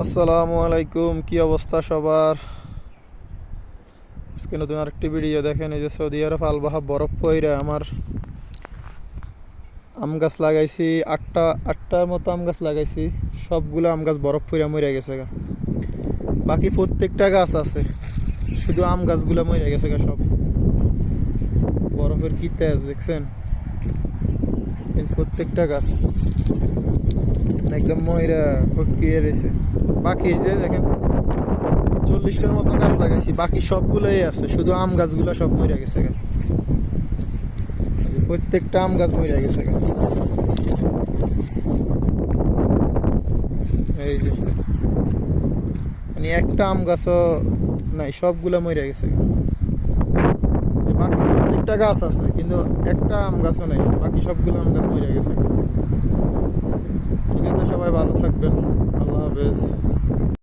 আসসালামু আলাইকুম, কি অবস্থা সবার? আজকে নতুন আরেকটি ভিডিও দেখেন। এই যে সৌদি আরব আলবাহা বরফ পইরা আমার আম গাছ লাগাইছি, আটটার মতো আম গাছ লাগাইছি। সবগুলো আম গাছ বরফ পইরা মরে গেছে গা। বাকি প্রত্যেকটা গাছ আছে, শুধু আম গাছগুলো মরে গেছে গা সব। বরফের কি তেজ দেখছেন? এই যে প্রত্যেকটা গাছ একদম ময়রা ফটকিয়ে রয়েছে। বাকি এই যে দেখেন 40টার মতো গাছ লাগাইছি, বাকি সবগুলোই আছে, শুধু আম গাছগুলো সব মরে গেছে গা। প্রত্যেকটা আম গাছ মরে গেছে গা। এই যে মানে একটা আম গাছও নাই, সবগুলো মরে গেছে গা। যে বাকি প্রত্যেকটা গাছ আছে কিন্তু একটা আম গাছও নাই, বাকি সবগুলো আম গাছ মরে গেছে গা। ঠিক আছে, সবাই ভালো থাকবেন। আল্লাহ হাফেজ।